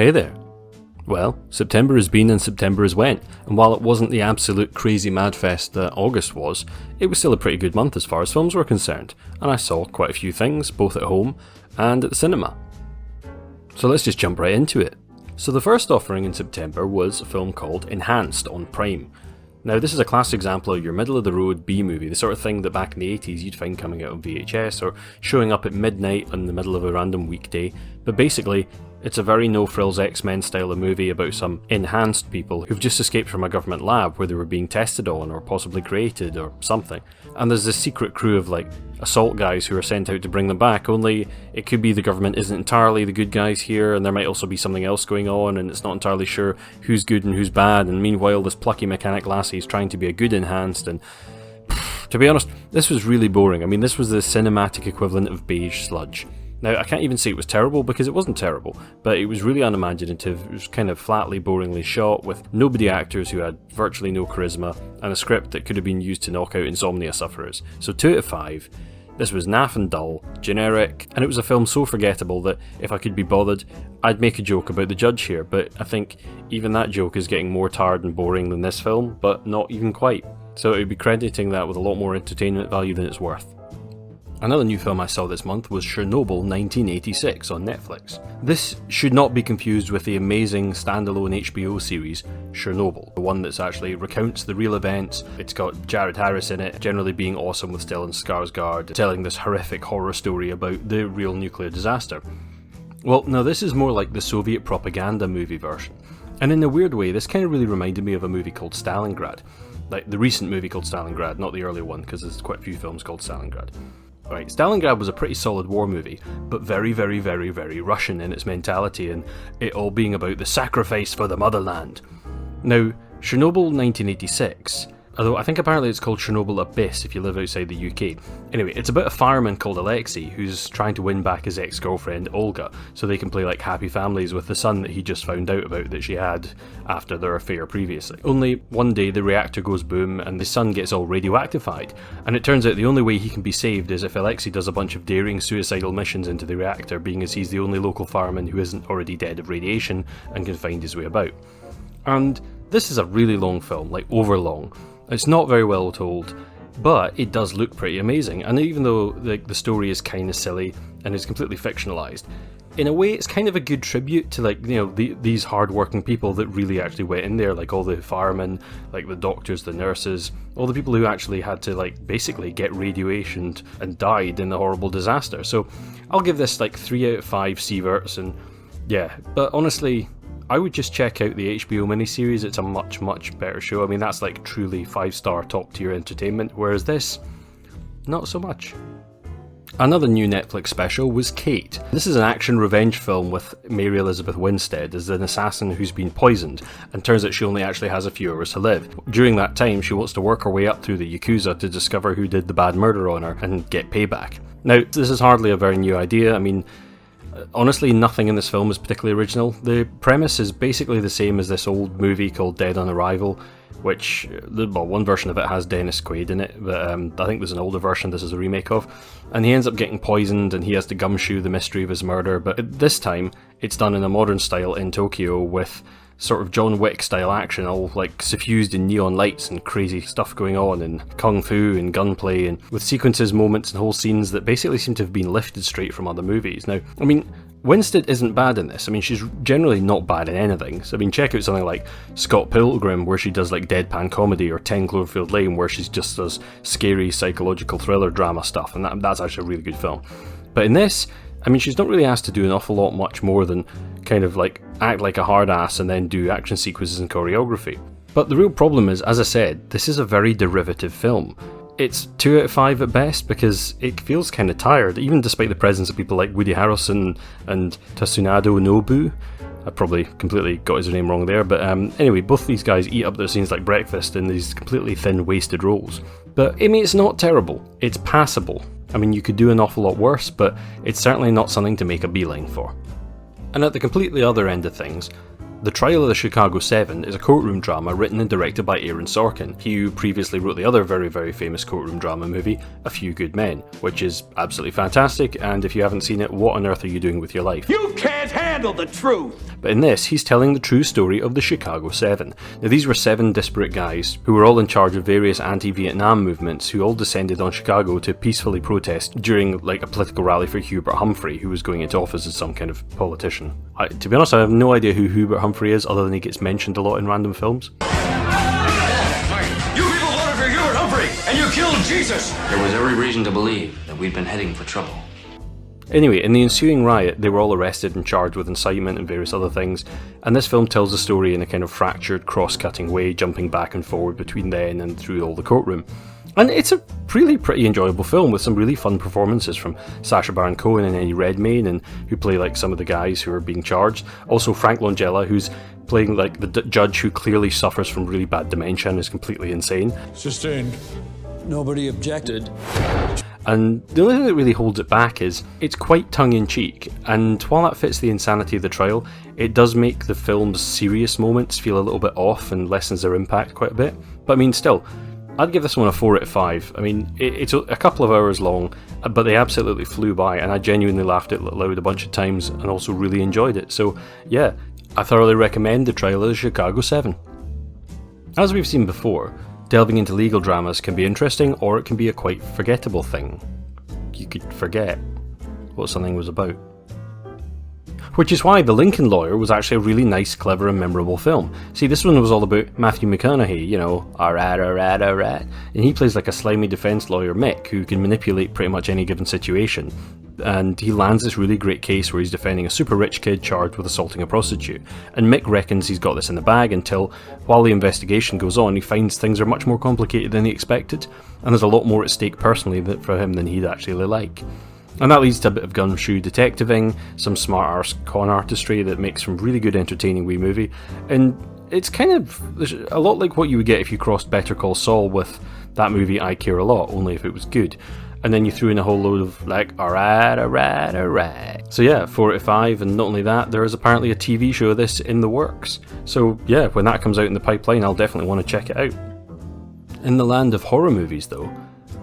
Hey there. Well, September has been and September has went, and while it wasn't the absolute crazy madfest that August was, it was still a pretty good month as far as films were concerned, and I saw quite a few things, both at home and at the cinema. So let's just jump right into it. So the first offering in September was a film called Enhanced on Prime. Now this is a classic example of your middle-of-the-road B-movie, the sort of thing that back in the 80s you'd find coming out on VHS or showing up at midnight in the middle of a random weekday, but basically it's a very no-frills X-Men style of movie about some enhanced people who've just escaped from a government lab where they were being tested on or possibly created or something. And there's this secret crew of assault guys who are sent out to bring them back, only it could be the government isn't entirely the good guys here and there might also be something else going on and it's not entirely sure who's good and who's bad, and meanwhile this plucky mechanic lassie is trying to be a good enhanced, and to be honest, this was really boring. I mean, this was the cinematic equivalent of beige sludge. Now, I can't even say it was terrible because it wasn't terrible, but it was really unimaginative. It was kind of flatly, boringly shot with nobody actors who had virtually no charisma and a script that could have been used to knock out insomnia sufferers. So 2 out of 5. This was naff and dull, generic, and it was a film so forgettable that if I could be bothered, I'd make a joke about the judge here, but I think even that joke is getting more tired and boring than this film, but not even quite. So it would be crediting that with a lot more entertainment value than it's worth. Another new film I saw this month was Chernobyl 1986 on Netflix. This should not be confused with the amazing standalone HBO series Chernobyl, the one that's actually recounts the real events. It's got Jared Harris in it, generally being awesome with Stellan Skarsgård, telling this horrific horror story about the real nuclear disaster. Well, now this is more like the Soviet propaganda movie version. And in a weird way, this kind of really reminded me of a movie called Stalingrad. Like the recent movie called Stalingrad, not the earlier one, because there's quite a few films called Stalingrad. Right, Stalingrad was a pretty solid war movie, but very, very, very, very Russian in its mentality and it all being about the sacrifice for the motherland. Now, Chernobyl 1986, although I think apparently it's called Chernobyl Abyss if you live outside the UK. Anyway, it's about a fireman called Alexei who's trying to win back his ex-girlfriend Olga so they can play like happy families with the son that he just found out about that she had after their affair previously. Only one day the reactor goes boom and the son gets all radioactified, and it turns out the only way he can be saved is if Alexei does a bunch of daring suicidal missions into the reactor, being as he's the only local fireman who isn't already dead of radiation and can find his way about. And this is a really long film, like overlong. It's not very well told, but it does look pretty amazing, and even though the story is kind of silly and is completely fictionalized, in a way it's kind of a good tribute to these hard-working people that really actually went in there, like all the firemen, like the doctors, the nurses, all the people who actually had to basically get radioationed and died in the horrible disaster. So I'll give this 3 out of 5 Sieverts, and yeah, but honestly, I would just check out the HBO miniseries. It's a much, much better show. I mean, that's truly 5-star top-tier entertainment, whereas this, not so much. Another new Netflix special was Kate. This is an action revenge film with Mary Elizabeth Winstead as an assassin who's been poisoned, and turns out she only actually has a few hours to live. During that time, she wants to work her way up through the Yakuza to discover who did the bad murder on her and get payback. Now, this is hardly a very new idea. I mean, honestly, nothing in this film is particularly original. The premise is basically the same as this old movie called Dead on Arrival, which, one version of it has Dennis Quaid in it, but I think there's an older version this is a remake of, and he ends up getting poisoned and he has to gumshoe the mystery of his murder, but this time it's done in a modern style in Tokyo with sort of John Wick style action, all suffused in neon lights and crazy stuff going on, and kung fu and gunplay, and with sequences, moments and whole scenes that basically seem to have been lifted straight from other movies. Now, I mean, Winstead isn't bad in this. I mean, she's generally not bad in anything. So I mean, check out something like Scott Pilgrim, where she does deadpan comedy, or 10 Cloverfield Lane, where she just does scary psychological thriller drama stuff, and that's actually a really good film. But in this, I mean, she's not really asked to do an awful lot much more than kind of act like a hard ass and then do action sequences and choreography. But the real problem is, as I said, this is a very derivative film. It's 2 out of 5 at best because it feels kind of tired, even despite the presence of people like Woody Harrelson and Tatsunado Nobu. I probably completely got his name wrong there, but anyway, both these guys eat up their scenes like breakfast in these completely thin, wasted roles. But I mean, it's not terrible, it's passable. I mean, you could do an awful lot worse, but it's certainly not something to make a beeline for. And at the completely other end of things, The Trial of the Chicago 7 is a courtroom drama written and directed by Aaron Sorkin, he who previously wrote the other very, very famous courtroom drama movie, A Few Good Men, which is absolutely fantastic, and if you haven't seen it, what on earth are you doing with your life? You can't handle the truth! But in this, he's telling the true story of the Chicago 7. Now, these were 7 disparate guys who were all in charge of various anti-Vietnam movements who all descended on Chicago to peacefully protest during like a political rally for Hubert Humphrey, who was going into office as some kind of politician. To be honest, I have no idea who Hubert Humphrey is, other than he gets mentioned a lot in random films. You people voted for Hubert Humphrey, and you killed Jesus! There was every reason to believe that we'd been heading for trouble. Anyway, in the ensuing riot, they were all arrested and charged with incitement and various other things, and this film tells the story in a kind of fractured, cross-cutting way, jumping back and forward between then and through all the courtroom. And it's a really pretty enjoyable film with some really fun performances from Sacha Baron Cohen and Eddie Redmayne, who play like some of the guys who are being charged. Also Frank Langella, who's playing like the judge who clearly suffers from really bad dementia and is completely insane. Sustained. Nobody objected. And the only thing that really holds it back is it's quite tongue-in-cheek, and while that fits the insanity of the trial, it does make the film's serious moments feel a little bit off and lessens their impact quite a bit. But I mean, still, I'd give this one a 4 out of 5. I mean, it's a couple of hours long, but they absolutely flew by, and I genuinely laughed out loud a bunch of times and also really enjoyed it. So yeah, I thoroughly recommend The Trial of the Chicago 7. As we've seen before, delving into legal dramas can be interesting, or it can be a quite forgettable thing. You could forget what something was about. Which is why The Lincoln Lawyer was actually a really nice, clever and memorable film. See, this one was all about Matthew McConaughey, you know, alright, and he plays like a slimy defence lawyer, Mick, who can manipulate pretty much any given situation. And he lands this really great case where he's defending a super rich kid charged with assaulting a prostitute. And Mick reckons he's got this in the bag until, while the investigation goes on, he finds things are much more complicated than he expected, and there's a lot more at stake personally for him than he'd actually like. And that leads to a bit of gumshoe detectiving, some smart arse con artistry that makes some really good entertaining wee movie, and it's kind of a lot like what you would get if you crossed Better Call Saul with that movie I Care A Lot, only if it was good. And then you threw in a whole load of like, alright. So yeah, 4 out of 5, and not only that, there is apparently a TV show of this in the works. So yeah, when that comes out in the pipeline, I'll definitely want to check it out. In the land of horror movies though,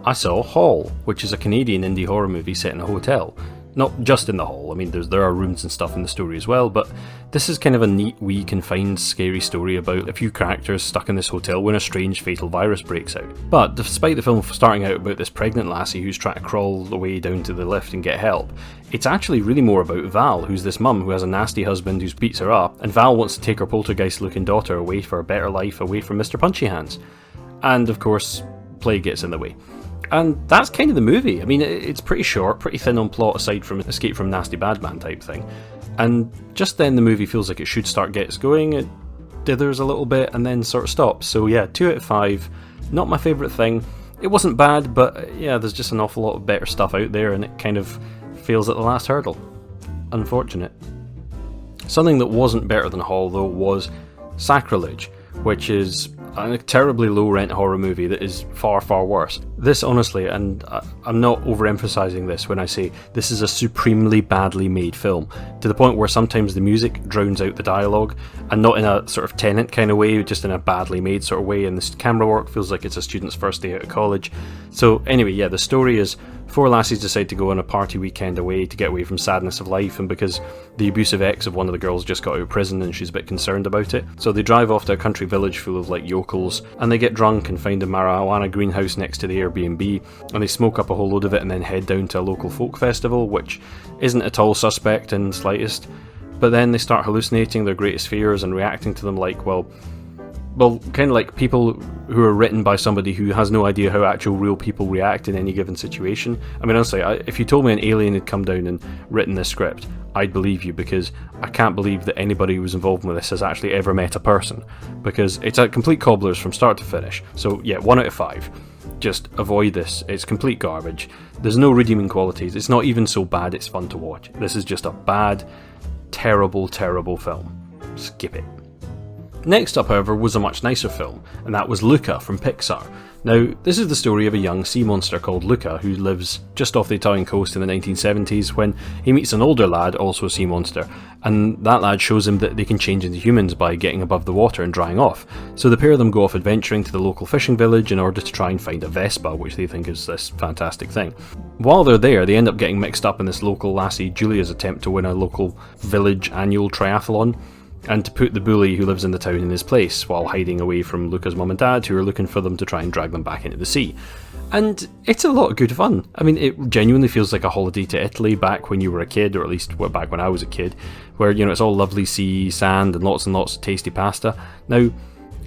I saw Hall, which is a Canadian indie horror movie set in a hotel. Not just in the hall, I mean there are rooms and stuff in the story as well, but this is kind of a neat, wee, confined, scary story about a few characters stuck in this hotel when a strange fatal virus breaks out. But despite the film starting out about this pregnant lassie who's trying to crawl the way down to the lift and get help, it's actually really more about Val, who's this mum who has a nasty husband who beats her up, and Val wants to take her poltergeist-looking daughter away for a better life, away from Mr. Punchy Hands. And of course, plague gets in the way. And that's kind of the movie. I mean, it's pretty short, pretty thin on plot aside from Escape from Nasty Bad Man type thing. And just then the movie feels like it should start gets going, it dithers a little bit and then sort of stops. So yeah, 2 out of 5. Not my favourite thing. It wasn't bad, but yeah, there's just an awful lot of better stuff out there and it kind of fails at the last hurdle. Unfortunate. Something that wasn't better than Hall though was Sacrilege, which is a terribly low-rent horror movie that is far, far worse. This, honestly, and I'm not overemphasising this when I say this is a supremely badly made film, to the point where sometimes the music drowns out the dialogue, and not in a sort of Tenet kind of way, just in a badly made sort of way, and the camera work feels like it's a student's first day out of college. So anyway, yeah, the story is 4 lassies decide to go on a party weekend away to get away from sadness of life, and because the abusive ex of one of the girls just got out of prison and she's a bit concerned about it, so they drive off to a country village full of like yokels, and they get drunk and find a marijuana greenhouse next to the Airbnb, and they smoke up a whole load of it and then head down to a local folk festival, which isn't at all suspect in the slightest. But then they start hallucinating their greatest fears and reacting to them like, well, kind of like people who are written by somebody who has no idea how actual real people react in any given situation. I mean, honestly, if you told me an alien had come down and written this script, I'd believe you, because I can't believe that anybody who was involved with this has actually ever met a person, because it's a complete cobblers from start to finish. So yeah, 1 out of 5. Just avoid this. It's complete garbage. There's no redeeming qualities. It's not even so bad it's fun to watch. This is just a bad, terrible, terrible film. Skip it. Next up, however, was a much nicer film, and that was Luca from Pixar. Now, this is the story of a young sea monster called Luca who lives just off the Italian coast in the 1970s when he meets an older lad, also a sea monster, and that lad shows him that they can change into humans by getting above the water and drying off. So the pair of them go off adventuring to the local fishing village in order to try and find a Vespa, which they think is this fantastic thing. While they're there, they end up getting mixed up in this local lassie Julia's attempt to win a local village annual triathlon, and to put the bully who lives in the town in his place while hiding away from Luca's mum and dad, who are looking for them to try and drag them back into the sea. And it's a lot of good fun. I mean, it genuinely feels like a holiday to Italy back when you were a kid, or at least back when I was a kid, where, it's all lovely sea, sand, and lots of tasty pasta. Now,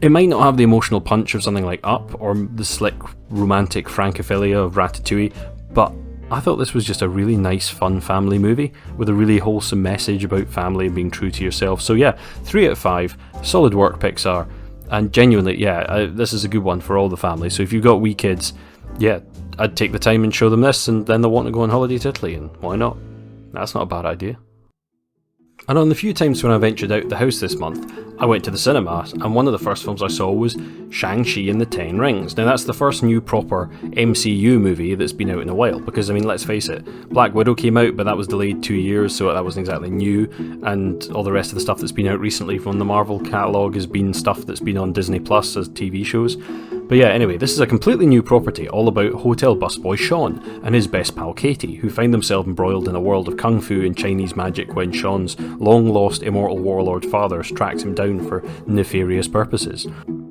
it might not have the emotional punch of something like Up, or the slick, romantic francophilia of Ratatouille, but I thought this was just a really nice, fun family movie with a really wholesome message about family and being true to yourself. So yeah, 3 out of 5, solid work Pixar, and genuinely, this is a good one for all the family. So if you've got wee kids, I'd take the time and show them this, and then they'll want to go on holiday to Italy, and why not? That's not a bad idea. And on the few times when I ventured out the house this month, I went to the cinema, and one of the first films I saw was Shang-Chi and the Ten Rings. Now that's the first new proper MCU movie that's been out in a while, because let's face it, Black Widow came out, but that was delayed 2 years, so that wasn't exactly new, and all the rest of the stuff that's been out recently from the Marvel catalogue has been stuff that's been on Disney Plus as TV shows. But yeah, anyway, this is a completely new property, all about hotel busboy Sean and his best pal Katie, who find themselves embroiled in a world of kung fu and Chinese magic when Sean's long-lost immortal warlord father tracks him down for nefarious purposes.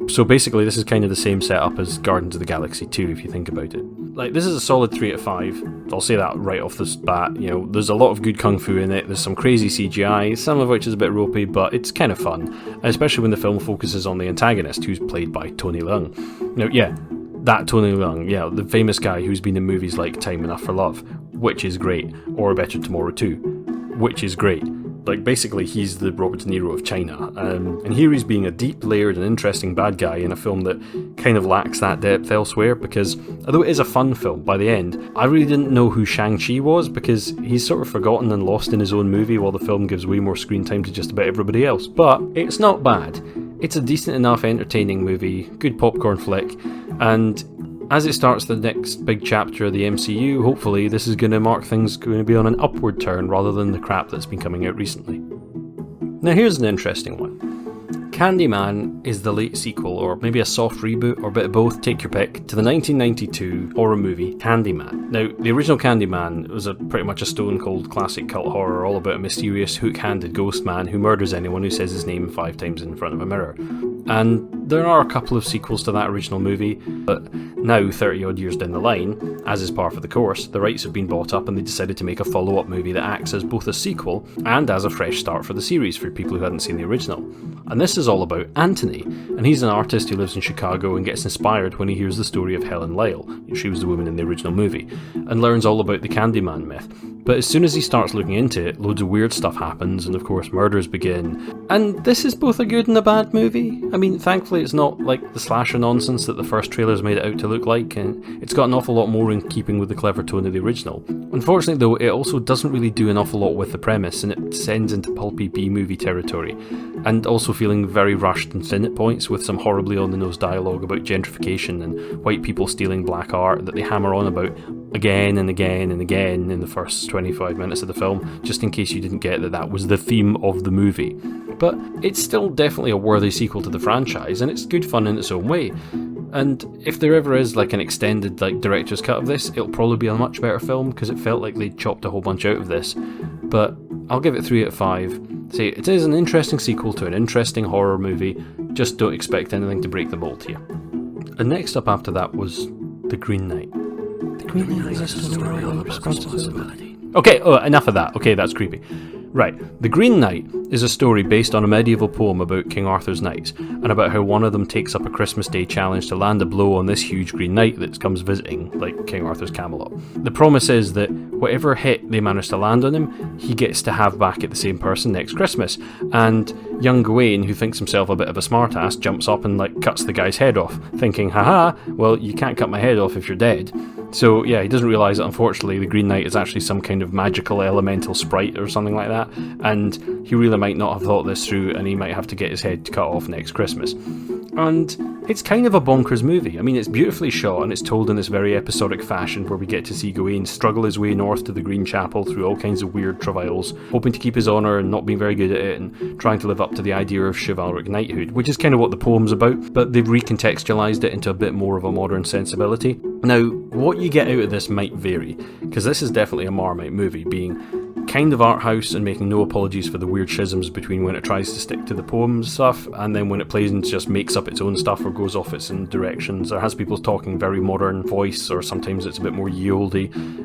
So basically, this is kind of the same setup as Guardians of the Galaxy 2, if you think about it. This is a solid 3 out of 5. I'll say that right off the bat. There's a lot of good kung fu in it. There's some crazy CGI, some of which is a bit ropey, but it's kind of fun, especially when the film focuses on the antagonist, who's played by Tony Leung. Now, that Tony Leung, the famous guy who's been in movies like Time Enough for Love, which is great, or A Better Tomorrow 2, which is great. Basically, he's the Robert De Niro of China, and here he's being a deep, layered and interesting bad guy in a film that kind of lacks that depth elsewhere, because although it is a fun film, by the end, I really didn't know who Shang-Chi was, because he's sort of forgotten and lost in his own movie, while the film gives way more screen time to just about everybody else. But it's not bad. It's a decent enough, entertaining movie, good popcorn flick, and as it starts the next big chapter of the MCU, hopefully this is going to mark things going to be on an upward turn rather than the crap that's been coming out recently. Now here's an interesting one. Candyman is the late sequel, or maybe a soft reboot, or a bit of both, take your pick, to the 1992 horror movie Candyman. Now, the original Candyman was pretty much a stone-cold classic cult horror all about a mysterious, hook-handed ghost man who murders anyone who says his name 5 times in front of a mirror. And there are a couple of sequels to that original movie, but now, 30 odd years down the line, as is par for the course, the rights have been bought up and they decided to make a follow-up movie that acts as both a sequel and as a fresh start for the series for people who hadn't seen the original. And this is all about Anthony, and he's an artist who lives in Chicago and gets inspired when he hears the story of Helen Lyle, she was the woman in the original movie, and learns all about the Candyman myth. But as soon as he starts looking into it, loads of weird stuff happens, and of course murders begin. And this is both a good and a bad movie. Thankfully it's not like the slasher nonsense that the first trailers made it out to look like, and it's got an awful lot more in keeping with the clever tone of the original. Unfortunately though, it also doesn't really do an awful lot with the premise, and it descends into pulpy B-movie territory, and also feeling very rushed and thin at points, with some horribly on-the-nose dialogue about gentrification and white people stealing black art that they hammer on about again and again and again in the first 25 minutes of the film, just in case you didn't get that was the theme of the movie. But it's still definitely a worthy sequel to the franchise, and it's good fun in its own way. And if there ever is an extended director's cut of this, it'll probably be a much better film, because it felt like they chopped a whole bunch out of this. But I'll give it 3 out of 5. Say, it is an interesting sequel to an interesting horror movie, just don't expect anything to break the mold here. And next up after that was The Green Knight. The Green Knight is a story of responsibility. Okay, enough of that. Okay, that's creepy. Right, The Green Knight is a story based on a medieval poem about King Arthur's knights, and about how one of them takes up a Christmas Day challenge to land a blow on this huge green knight that comes visiting, like King Arthur's Camelot. The promise is that whatever hit they manage to land on him, he gets to have back at the same person next Christmas, and young Gawain, who thinks himself a bit of a smartass, jumps up and cuts the guy's head off, thinking, haha, well, you can't cut my head off if you're dead. So yeah, he doesn't realise that unfortunately the Green Knight is actually some kind of magical elemental sprite or something like that, and he really might not have thought this through, and he might have to get his head cut off next Christmas. And It's kind of a bonkers movie. I mean, it's beautifully shot and it's told in this very episodic fashion where we get to see Gawain struggle his way north to the Green Chapel through all kinds of weird travails, hoping to keep his honour and not being very good at it, and trying to live up to the idea of chivalric knighthood, which is kind of what the poem's about, but they've recontextualised it into a bit more of a modern sensibility. Now, what you get out of this might vary, because this is definitely a Marmite movie, being kind of art house and making no apologies for the weird schisms between when it tries to stick to the poem stuff and then when it plays and just makes up its own stuff or goes off its own directions, or has people talking very modern voice, or sometimes it's a bit more ye-olde,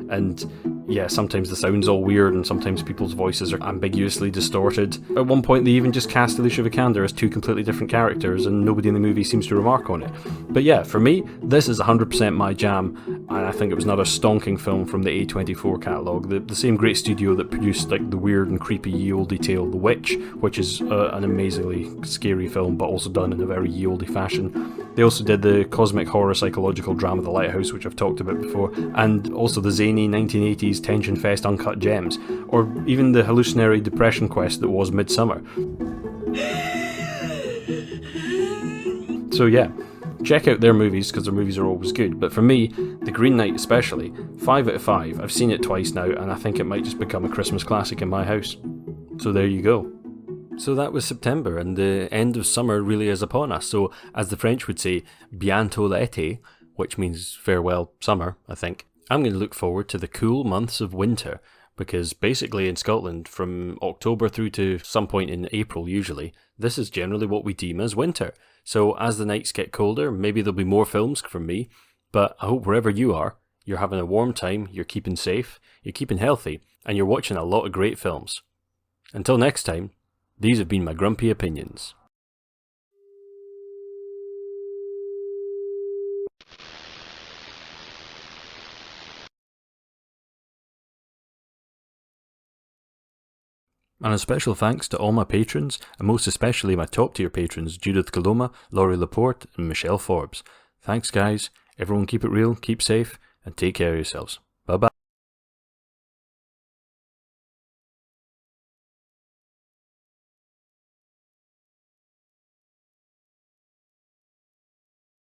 and yeah, sometimes the sound's all weird and sometimes people's voices are ambiguously distorted. At one point they even just cast Alicia Vikander as two completely different characters and nobody in the movie seems to remark on it. But yeah, for me, this is 100% my jam, and I think it was another stonking film from the A24 catalogue, the same great studio that produced like the weird and creepy ye-olde tale The Witch, which is an amazingly scary film but also done in a very ye-olde fashion. They also did the cosmic horror psychological drama The Lighthouse, which I've talked about before, and also the zany 1980s tension fest Uncut Gems, or even the hallucinatory depression quest that was Midsummer. So yeah, check out their movies because their movies are always good, but for me, The Green Knight especially, 5 out of 5. I've seen it twice now and I think it might just become a Christmas classic in my house. So there you go. So that was September, and the end of summer really is upon us. So, as the French would say, bientôt l'été, which means farewell summer, I think. I'm going to look forward to the cool months of winter, because basically in Scotland, from October through to some point in April usually, this is generally what we deem as winter. So as the nights get colder, maybe there'll be more films from me, but I hope wherever you are, you're having a warm time, you're keeping safe, you're keeping healthy, and you're watching a lot of great films. Until next time, these have been my grumpy opinions. And a special thanks to all my patrons, and most especially my top tier patrons Judith Coloma, Laurie Laporte, and Michelle Forbes. Thanks guys, everyone keep it real, keep safe, and take care of yourselves. Bye bye.